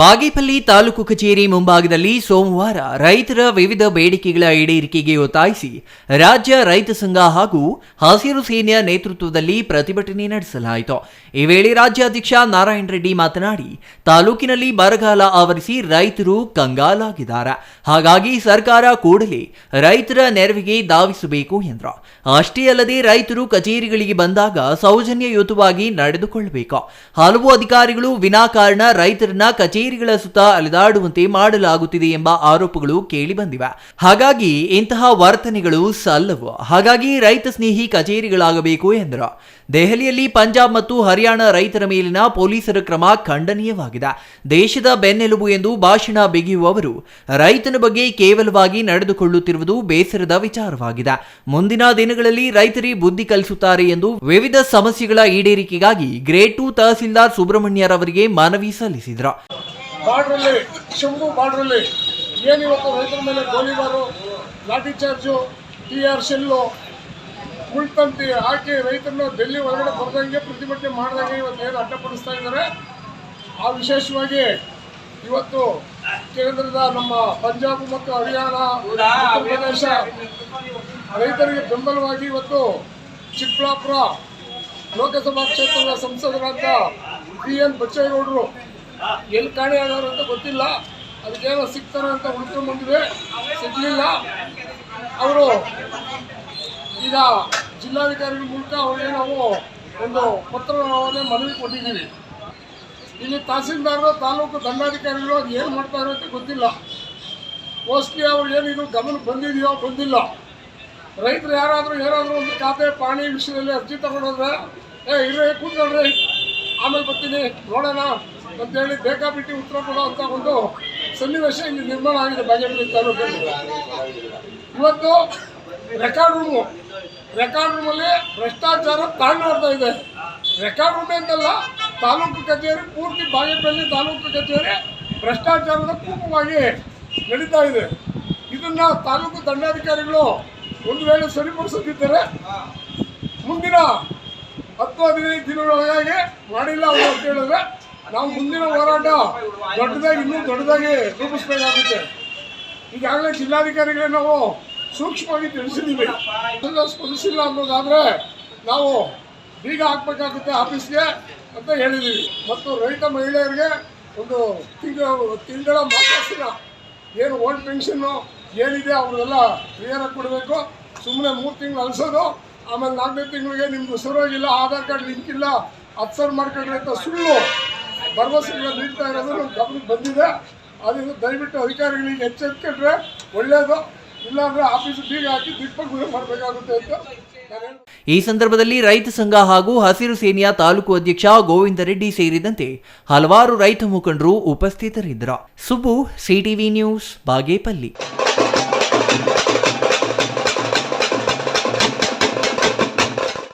ಬಾಗೇಪಲ್ಲಿ ತಾಲೂಕು ಕಚೇರಿ ಮುಂಭಾಗದಲ್ಲಿ ಸೋಮವಾರ ರೈತರ ವಿವಿಧ ಬೇಡಿಕೆಗಳ ಈಡೇರಿಕೆಗೆ ಒತ್ತಾಯಿಸಿ ರಾಜ್ಯ ರೈತ ಸಂಘ ಹಾಗೂ ಹಸಿರು ಸೇನೆಯ ನೇತೃತ್ವದಲ್ಲಿ ಪ್ರತಿಭಟನೆ ನಡೆಸಲಾಯಿತು. ಈ ವೇಳೆ ರಾಜ್ಯಾಧ್ಯಕ್ಷ ನಾರಾಯಣ ರೆಡ್ಡಿ ಮಾತನಾಡಿ, ತಾಲೂಕಿನಲ್ಲಿ ಬರಗಾಲ ಆವರಿಸಿ ರೈತರು ಕಂಗಾಲಾಗಿದ್ದಾರೆ. ಹಾಗಾಗಿ ಸರ್ಕಾರ ಕೂಡಲೇ ರೈತರ ನೆರವಿಗೆ ಧಾವಿಸಬೇಕು ಎಂದರು. ಅಷ್ಟೇ ಅಲ್ಲದೆ ರೈತರು ಕಚೇರಿಗಳಿಗೆ ಬಂದಾಗ ಸೌಜನ್ಯಯುತವಾಗಿ ನಡೆದುಕೊಳ್ಳಬೇಕು. ಹಲವು ಅಧಿಕಾರಿಗಳು ವಿನಾಕಾರಣ ರೈತರನ್ನ ಕಚೇರಿಗಳ ಸುತ್ತ ಅಲೆದಾಡುವಂತೆ ಮಾಡಲಾಗುತ್ತಿದೆ ಎಂಬ ಆರೋಪಗಳು ಕೇಳಿಬಂದಿವೆ. ಹಾಗಾಗಿ ಇಂತಹ ವರ್ತನೆಗಳು ಸಲ್ಲವು. ಹಾಗಾಗಿ ರೈತ ಸ್ನೇಹಿ ಕಚೇರಿಗಳಾಗಬೇಕು ಎಂದರು. ದೆಹಲಿಯಲ್ಲಿ ಪಂಜಾಬ್ ಮತ್ತು ಹರಿಯಾಣ ರೈತರ ಮೇಲಿನ ಪೊಲೀಸರ ಕ್ರಮ ಖಂಡನೀಯವಾಗಿದೆ. ದೇಶದ ಬೆನ್ನೆಲುಬು ಎಂದು ಭಾಷಣ ಬಿಗಿಯುವವರು ರೈತನ ಬಗ್ಗೆ ಕೇವಲವಾಗಿ ನಡೆದುಕೊಳ್ಳುತ್ತಿರುವುದು ಬೇಸರದ ವಿಚಾರವಾಗಿದೆ. ಮುಂದಿನ ದಿನಗಳಲ್ಲಿ ರೈತರೇ ಬುದ್ಧಿ ಕಲಿಸುತ್ತಾರೆ ಎಂದು ವಿವಿಧ ಸಮಸ್ಯೆಗಳ ಈಡೇರಿಕೆಗಾಗಿ ಗ್ರೇಡ್ 2 ತಹಸೀಲ್ದಾರ್ ಸುಬ್ರಹ್ಮಣ್ಯರವರಿಗೆ ಮನವಿ ಸಲ್ಲಿಸಿದರು. ಶಂಭು ಬಾರ್ಡ್ರಲ್ಲಿ ಏನಿವತ್ತು ರೈತರ ಮೇಲೆ ಗೋಲಿಬಾರು, ಲಾಠಿ ಚಾರ್ಜು, TR ಶೆಲ್ಲು, ಮುಳ್ತಂತಿ ಹಾಕಿ ರೈತರನ್ನ ಡೆಲ್ಲಿ ಒಳಗಡೆ ಬರ್ದಂಗೆ ಪ್ರತಿಭಟನೆ ಮಾಡಿದಂಗೆ ಇವತ್ತು ಏನು ಅಡ್ಡಪಡಿಸ್ತಾ ಇದ್ದಾರೆ. ಆ ವಿಶೇಷವಾಗಿ ಇವತ್ತು ಕೇಂದ್ರದ ನಮ್ಮ ಪಂಜಾಬ್ ಮತ್ತು ಹರಿಯಾಣ, ಉತ್ತರ ಪ್ರದೇಶ ರೈತರಿಗೆ ಬೆಂಬಲವಾಗಿ ಇವತ್ತು ಚಿಕ್ಕಬಳ್ಳಾಪುರ ಲೋಕಸಭಾ ಕ್ಷೇತ್ರದ ಸಂಸದರಾದ PN ಬಚ್ಚೇಗೌಡರು ಎಲ್ಲಿ ಕಾಣೆಯಾದವರು ಅಂತ ಗೊತ್ತಿಲ್ಲ, ಅದಕ್ಕೇನೋ ಸಿಗ್ತಾರೆ ಅಂತ ಹುಡುಕೊಂಡು ಬಂದಿದೆ, ಸಿಗಲಿಲ್ಲ. ಅವರು ಈಗ ಜಿಲ್ಲಾಧಿಕಾರಿಗಳ ಮೂಲಕ ಅವರಿಗೆ ನಾವು ಒಂದು ಪತ್ರವನ್ನು ಮನವಿ ಕೊಟ್ಟಿದ್ದೀವಿ. ಇಲ್ಲಿ ತಹಸೀಲ್ದಾರರು, ತಾಲೂಕು ದಂಡಾಧಿಕಾರಿಗಳು ಅದು ಏನು ಮಾಡ್ತಾರೆ ಅಂತ ಗೊತ್ತಿಲ್ಲ. ಮೋಸ್ಟ್ಲಿ ಅವ್ರು ಏನಿದು ಗಮನಕ್ಕೆ ಬಂದಿದೆಯೋ ಬಂದಿಲ್ಲ. ರೈತರು ಯಾರಾದರೂ ಏನಾದರೂ ಒಂದು ಖಾತೆ ಪಾಣಿ ವಿಷಯದಲ್ಲಿ ಅರ್ಜಿ ತಗೊಂಡೋದ್ರೆ ಇರೇ ಕೂತ್ಕೊಳ್ರಿ ಆಮೇಲೆ ಬರ್ತೀನಿ ನೋಡೋಣ ಅಂತೇಳಿ ಬೇಕಾಬಿಟ್ಟು ಉತ್ತರ ಕೊಡೋ ಅಂತ ಒಂದು ಸನ್ನಿವೇಶ ಇಲ್ಲಿ ನಿರ್ಮಾಣ ಆಗಿದೆ ಬಾಗೇಪಲ್ಲಿ ತಾಲೂಕಲ್ಲಿ. ಇವತ್ತು ರೆಕಾರ್ಡ್ ರೂಮಲ್ಲಿ ಭ್ರಷ್ಟಾಚಾರ ತಾಂಡವಾಡ್ತಾ ಇದೆ. ರೆಕಾರ್ಡ್ ರೂಮ್ ಅಂತಲ್ಲ, ತಾಲೂಕು ಕಚೇರಿ ಪೂರ್ತಿ ಬಾಗೇಪಲ್ಲಿ ತಾಲೂಕು ಕಚೇರಿ ಭ್ರಷ್ಟಾಚಾರದ ಕೂಪವಾಗಿ ನಡೀತಾ ಇದೆ. ಇದನ್ನು ತಾಲೂಕು ದಂಡಾಧಿಕಾರಿಗಳು ಒಂದು ವೇಳೆ ಸರಿಪಡಿಸುತ್ತಿದ್ದರೆ ಮುಂದಿನ 10-15 ದಿನಗಳೊಳಗಾಗಿ ಮಾಡಿಲ್ಲ ಅವರು ಅಂತ ಹೇಳಿದ್ರೆ ನಾವು ಮುಂದಿನ ಹೋರಾಟ ಇನ್ನೂ ದೊಡ್ಡದಾಗಿ ರೂಪಿಸಬೇಕಾಗುತ್ತೆ. ಈಗಾಗಲೇ ಜಿಲ್ಲಾಧಿಕಾರಿಗಳೇ ನಾವು ಸೂಕ್ಷ್ಮವಾಗಿ ತಿಳಿಸಿದ್ದೀವಿ. ಸ್ಪಂದಿಸಿಲ್ಲ ಅನ್ನೋದಾದರೆ ನಾವು ಬೀಗ ಹಾಕಬೇಕಾಗುತ್ತೆ ಆಫೀಸ್ಗೆ ಅಂತ ಹೇಳಿದ್ದೀವಿ. ಮತ್ತು ರೈತ ಮಹಿಳೆಯರಿಗೆ ಒಂದು ತಿಂಗಳ ಮಾಸಾಸಿನ ಏನು ಓಲ್ಡ್ ಪೆನ್ಷನ್ನು ಏನಿದೆ ಅವ್ರಿಗೆಲ್ಲ ಕ್ಲಿಯರಾಗಿ ಕೊಡಬೇಕು. ಸುಮ್ಮನೆ 3 ತಿಂಗಳು ಅನಿಸೋದು, ಆಮೇಲೆ 4ನೇ ತಿಂಗಳಿಗೆ ನಿಮ್ಮದು ಸರಿಯಾಗಿಲ್ಲ, ಆಧಾರ್ ಕಾರ್ಡ್ ಲಿಂಕ್ ಇಲ್ಲ, 10 ಸಾವಿರ ಮಾಡ್ಕೊಂಡ್ರೆ ಅಂತ ಸುಳ್ಳು ಭರವಸೆಗಳು ನೀಡ್ತಾ ಇರೋದು ನಮ್ಮ ಗಮನಕ್ಕೆ ಬಂದಿದೆ. ಅದರಿಂದ ದಯವಿಟ್ಟು ಅಧಿಕಾರಿಗಳಿಗೆ ಎಚ್ಚೆತ್ಕೊಂಡ್ರೆ ಒಳ್ಳೆಯದು, ಇಲ್ಲಾಂದರೆ ಆಫೀಸ್ ಬೀಗ ಹಾಕಿ ದಿಗ್ಬಂಧನ ಮಾಡಬೇಕಾಗುತ್ತೆ ಅಂತ ನಾನು. ಈ ಸಂದರ್ಭದಲ್ಲಿ ರೈತ ಸಂಘ ಹಾಗೂ ಹಸಿರು ಸೇನೆಯ ತಾಲೂಕು ಅಧ್ಯಕ್ಷ ಗೋವಿಂದ ರೆಡ್ಡಿ ಸೇರಿದಂತೆ ಹಲವಾರು ರೈತ ಮುಖಂಡರು ಉಪಸ್ಥಿತರಿದ್ದರು. Subbu, CTV news, Bagepalli.